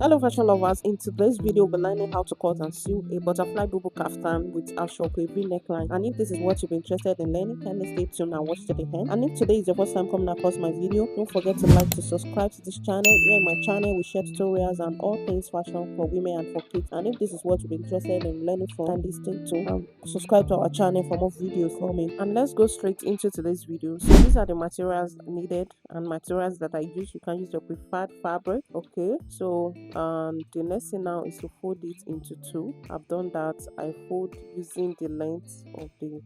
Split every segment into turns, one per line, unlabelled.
Hello fashion lovers, in today's video we're learning how to cut and sew a butterfly bubu kaftan with Aso Oke V-neckline. And if this is what you've been interested in learning, kindly stay tuned and watch to the end. And if today is your first time coming across my video, don't forget to like, to subscribe to this channel. Here in my channel we share tutorials and all things fashion for women and for kids. And if this is what you've been interested in learning from, kindly stay tuned and subscribe to our channel for more videos coming. And let's go straight into today's video. So these are the materials needed and materials that I use. You can use your preferred fabric. Okay, so the next thing now is to fold it into two. I've done that. I fold using the length of the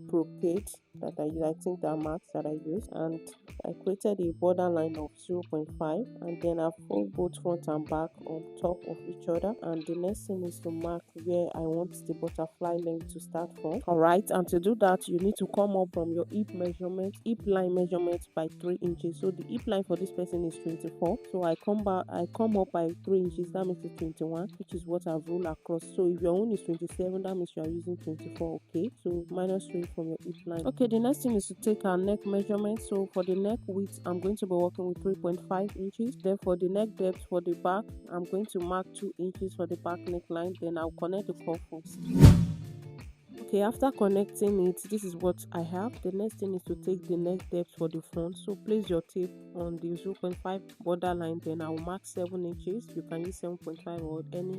brocade that I use. I think the marks that I use, and I created a borderline of 0.5, and then I fold both front and back on top of each other. And the next thing is to mark where I want the butterfly length to start from. All right, and to do that you need to come up from your hip line measurement by 3 inches. So the hip line for this person is 24, so I come up by 3 inches, that makes it 21, which is what I've ruled across. So if your own is 27, that means you are using 24. Okay, so minus 3 from your hip line. Okay, the next thing is to take our neck measurement. So for the neck width I'm going to be working with 3.5 inches. Then for the neck depth for the back, I'm going to mark 2 inches for the back neckline. Then I'll connect the four first. Okay, after connecting it, this is what I have. The next thing is to take the neck depth for the front. So place your tape on the 0.5 borderline. Then I will mark 7 inches. You can use 7.5 or any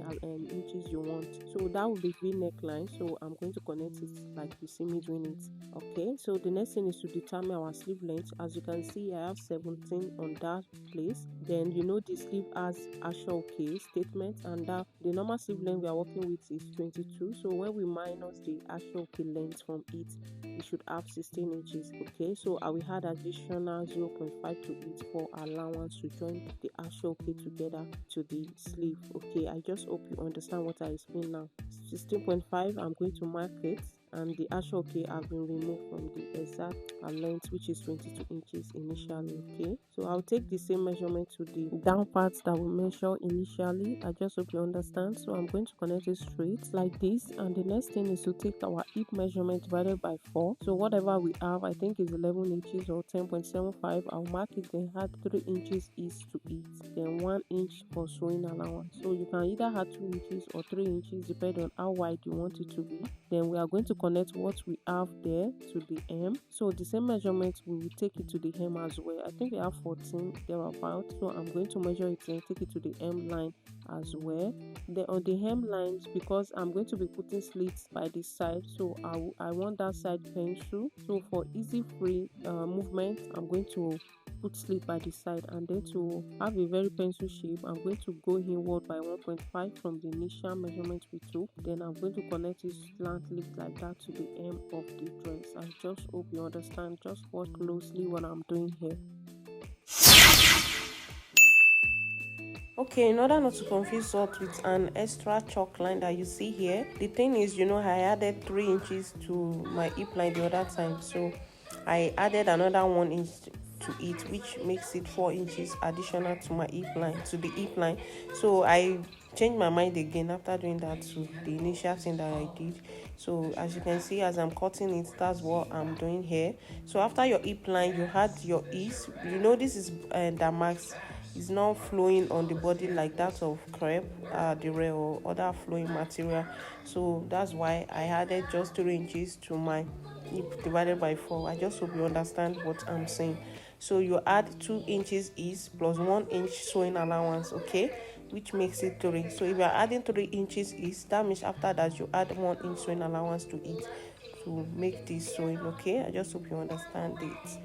inches you want. So that will be V neckline. So I'm going to connect it like you see me doing it. Okay, so the next thing is to determine our sleeve length. As you can see, I have 17 on that place. Then you know the sleeve has Aso Oke statement, and that the normal sleeve length we are working with is 22. So when we minus the Aso Oke length from it, we should have 16 inches. Okay, so I will add additional 0.5 to it for allowance to join the Aso Oke together to the sleeve. Okay, I just hope you understand what I explain now. 16.5, I'm going to mark it, and the Aso Oke have been removed from the exact length, which is 22 inches initially. Okay, so I'll take the same measurement to the down parts that we measure initially. I just hope you understand. So I'm going to connect it straight like this, and the next thing is to take our hip measurement divided by 4. So whatever we have, I think is 11 inches or 10.75, I'll mark it, then add 3 inches east to it, then 1 inch for sewing allowance. So you can either add 2 inches or 3 inches depending on how wide you want it to be. Then we are going to connect what we have there to the hem. So the same measurement, we will take it to the hem as well. I think we have 14 thereabout, so I'm going to measure it and take it to the hem line as well. Then on the hem lines, because I'm going to be putting slits by this side, so I want that side pencil. So for easy free movement, I'm going to put slit by the side, and then to have a very pencil shape, I'm going to go inward by 1.5 from the initial measurement we took. Then I'm going to connect it slantly like that to the hem of the dress. I just hope you understand. Just watch closely what I'm doing here. Okay, in order not to confuse us with an extra chalk line that you see here, the thing is, I added 3 inches to my hip line the other time, so I added another 1 inch to it, which makes it 4 inches additional to my hip line. So I changed my mind again after doing that to the initial thing that I did. So as you can see, as I'm cutting it, that's what I'm doing here. So after your hip line, you had your ease. This is that marks is not flowing on the body like that of crepe, the or other flowing material. So that's why I added just 3 inches to my hip divided by 4. I just hope you understand what I'm saying. So you add 2 inches ease plus 1 inch sewing allowance, okay, which makes it 3. So if you're adding 3 inches ease, that means after that you add 1 inch sewing allowance to it to make this sewing. Okay, I just hope you understand it.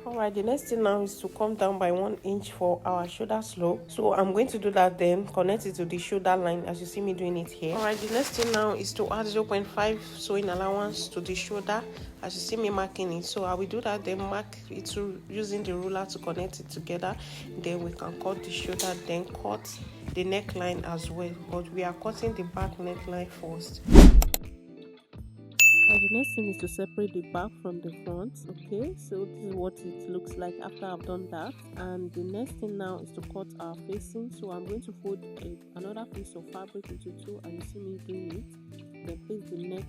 Alright, the next thing now is to come down by 1 inch for our shoulder slope. So I'm going to do that, then connect it to the shoulder line as you see me doing it here. Alright, the next thing now is to add 0.5 sewing allowance to the shoulder as you see me marking it. So I will do that, then mark it using the ruler to connect it together. Then we can cut the shoulder, then cut the neckline as well, but we are cutting the back neckline first. The next thing is to separate the back from the front. Okay, so this is what it looks like after I've done that. And the next thing now is to cut our facing. So I'm going to fold another piece of fabric into two, and you see me doing it. then place the neck,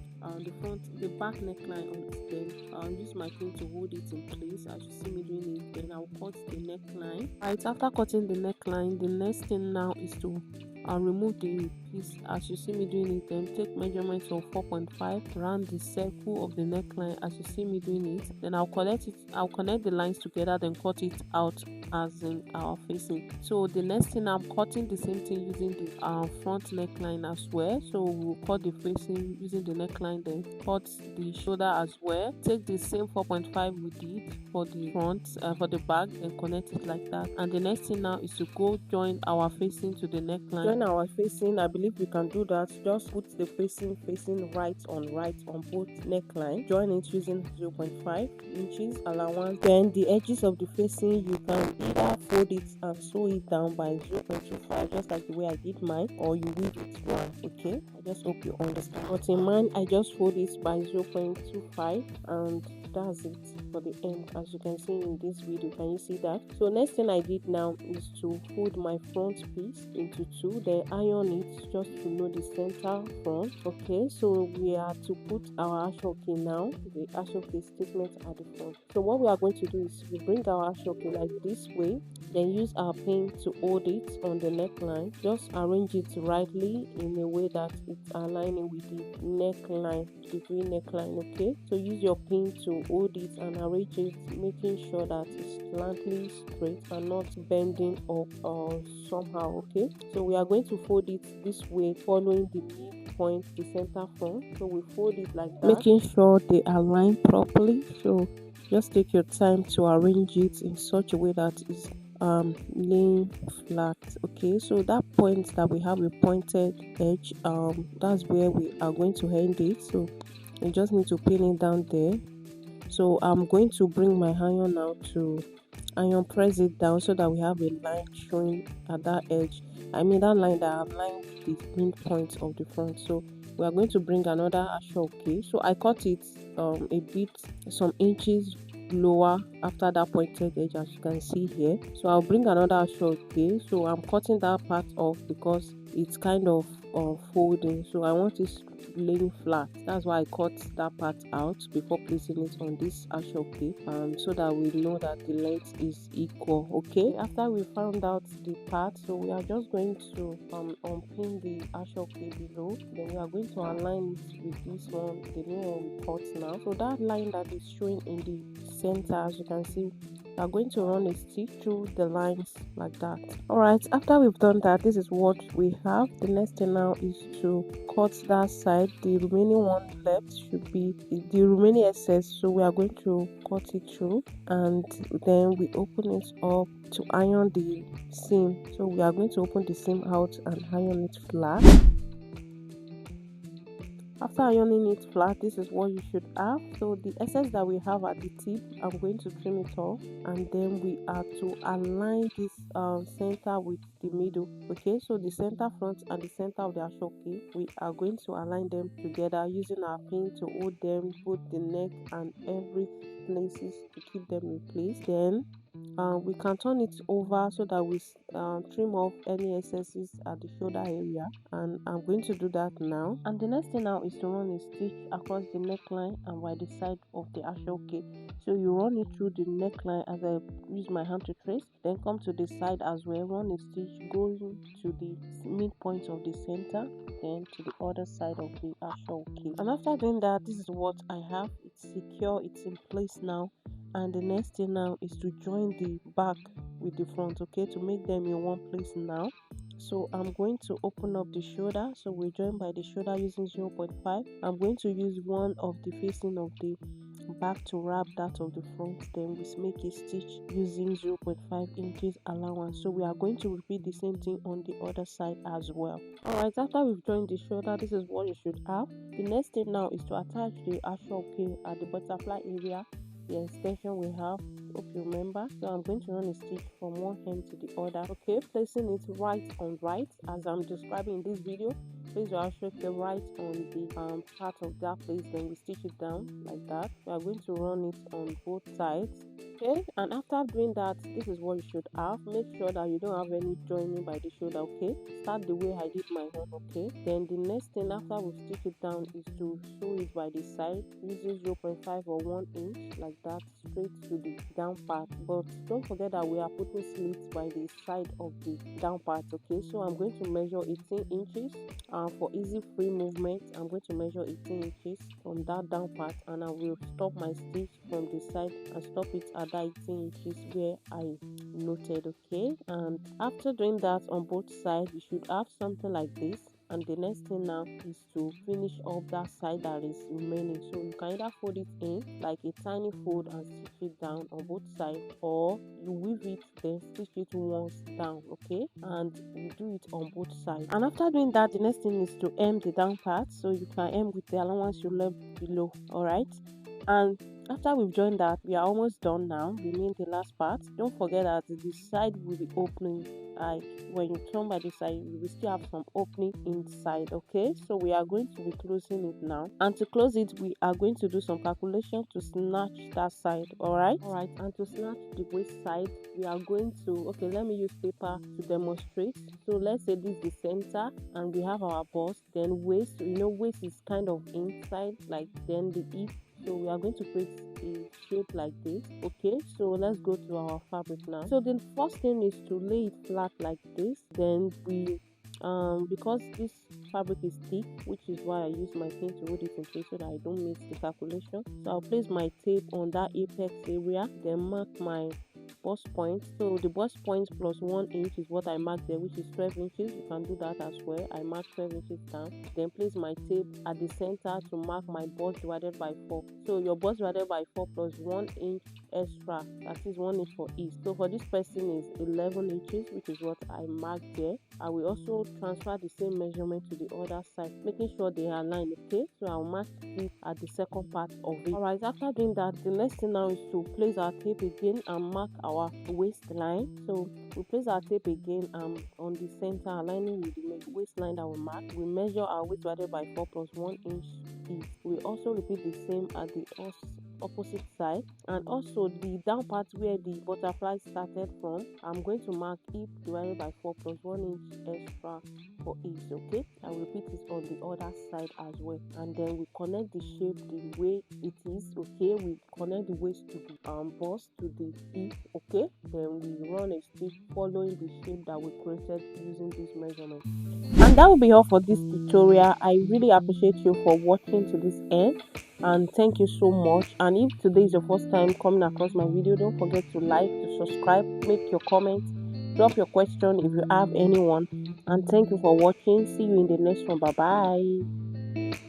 the back neckline on it, then use my pin to hold it in place as you see me doing it. Then I'll cut the neckline. Right, after cutting the neckline, the next thing now is to remove the piece as you see me doing it. Then take measurements of 4.5 around the circle of the neckline as you see me doing it. Then I'll connect the lines together, then cut it out as in our facing. So the next thing, I'm cutting the same thing using the front neckline as well. So we'll cut the facing using the neckline, then cut the shoulder as well. Take the same 4.5 we did for the front, for the back, then connect it like that. And the next thing now is to go join our facing to the neckline. Join our facing, I believe we can do that. Just put the facing right on both neckline. Join it using 0.5 inches allowance. Then the edges of the facing, you can either fold it and sew it down by 0.25, just like the way I did mine, or you weave it one. Okay, I just hope you understand. But in mine, I just fold it by 0.25, and that's it for the hem, as you can see in this video. Can you see that? So next thing I did now is to fold my front piece into two, then iron it just to know the center front. Okay, so we are to put our Asooke now, the Asooke statement at the front. So what we are going to do is we bring our Asooke like this way, then use our pin to hold it on the neckline. Just arrange it rightly in a way that it's aligning with the neckline, the V-neckline. Okay, so use your pin to hold it and arrange it, making sure that it's slightly straight and not bending up or somehow. Okay, so we are going to fold it this way, following the midpoint, the center front. So we fold it like that, making sure they align properly. So just take your time to arrange it in such a way that it's laying flat. Okay, so that point that we have a pointed edge, that's where we are going to end it. So you just need to pin it down there. So I'm going to bring my iron now to iron press it down so that we have a line showing at that edge. I mean that line that I've lined the midpoint of the front. So we are going to bring another Asooke. So I cut it a bit, some inches lower after that pointed edge, as you can see here. So I'll bring another Asooke. So I'm cutting that part off because it's kind of folding, so I want it laying flat. That's why I cut that part out before placing it on this Asooke, so that we know that the length is equal. Okay, after we found out the part, so we are just going to unpin the Asooke below, then we are going to align it with this one, the new one we cut now. So that line that is showing in the center, as you can see, we are going to run a stitch through the lines like that. All right, after we've done that, this is what we have. The next thing now is to cut that side. The remaining one left should be the remaining excess, so we are going to cut it through, and then we open it up to iron the seam. So we are going to open the seam out and iron it flat. After ironing it flat, this is what you should have. So the excess that we have at the tip, I'm going to trim it off, and then we are to align this center with the middle. Okay, so the center front and the center of the Asooke, we are going to align them together using our pin to hold them, both the neck and every places to keep them in place. Then we can turn it over so that we trim off any excesses at the shoulder area, and I'm going to do that now. And the next thing now is to run a stitch across the neckline and by the side of the Asooke. So you run it through the neckline as I use my hand to trace, then come to the side as well, run a stitch going to the midpoint of the center, then to the other side of the Asooke. And after doing that, this is what I have. It's secure, it's in place now. And the next thing now is to join the back with the front, okay, to make them in one place now. So I'm going to open up the shoulder, so we join by the shoulder using 0.5. I'm going to use one of the facing of the back to wrap that of the front, then we make a stitch using 0.5 inches allowance. So we are going to repeat the same thing on the other side as well. All right, after we've joined the shoulder, this is what you should have. The next thing now is to attach the Asooke at the butterfly area, the extension we have. Hope you remember. So I'm going to run a stitch from one end to the other, okay, placing it right on right as I'm describing in this video. place your Asooke right on the part of that place, then we stitch it down like that. We are going to run it on both sides. Okay, and after doing that, this is what you should have. Make sure that you don't have any joining by the shoulder. Okay, start the way I did my own. Okay, then the next thing after we stitch it down is to sew it by the side using 0.5 or 1 inch like that straight to the down part. But don't forget that we are putting slits by the side of the down part. Okay, so I'm going to measure 18 inches for easy free movement. I'm going to measure 18 inches from that down part, and I will stop my stitch from the side and stop it at that 18 inches where I noted. Okay, and after doing that on both sides, you should have something like this. And the next thing now is to finish up that side that is remaining. So you can either fold it in like a tiny fold and stitch it down on both sides, or you weave it then stitch it once down. Okay, and you do it on both sides. And after doing that, the next thing is to hem the down part, so you can hem with the allowance you left below. All right, and after we've joined that, we are almost done now. Remain the last part. Don't forget that the side will be opening. Like when you turn by the side, you will still have some opening inside. Okay, so we are going to be closing it now, and to close it we are going to do some calculation to snatch that side. All right, and to snatch the waist side, we are going to, okay, let me use paper to demonstrate. So let's say this is the center and we have our bust, then waist, waist is kind of inside, like then the hip. So we are going to create a shape like this. Okay, so let's go to our fabric now. So the first thing is to lay it flat like this. Then we because this fabric is thick, which is why I use my pin to hold it in place so that I don't miss the calculation. So I'll place my tape on that apex area, then mark my bust point. So the bust point plus 1 inch is what I marked there, which is 12 inches. You can do that as well. I mark 12 inches down, then place my tape at the center to mark my bust divided by 4. So your bust divided by 4 plus 1 inch extra, that is 1 inch for each. So for this person is 11 inches, which is what I marked there. I will also transfer the same measurement to the other side, making sure they are aligned. Okay, so I'll mark it at the second part of it. Alright, after doing that, the next thing now is to place our tape again and mark our waistline. So we place our tape again on the center, aligning with the waistline that we mark. We measure our waist divided by 4 plus 1 inch each. We also repeat the same at the opposite side, and also the down part where the butterfly started from, I'm going to mark hip divided by 4 plus 1 inch extra for each. Okay, I will repeat it on the other side as well, and then we connect the shape the way it is. Okay, we connect the waist to the bust to the hip. Okay, then we run a stitch following the shape that we created using this measurement. And that will be all for this tutorial. I really appreciate you for watching to this end, and thank you so much. And if today is your first time coming across my video, don't forget to like, to subscribe, make your comments, drop your question if you have anyone, and thank you for watching. See you in the next one. Bye bye.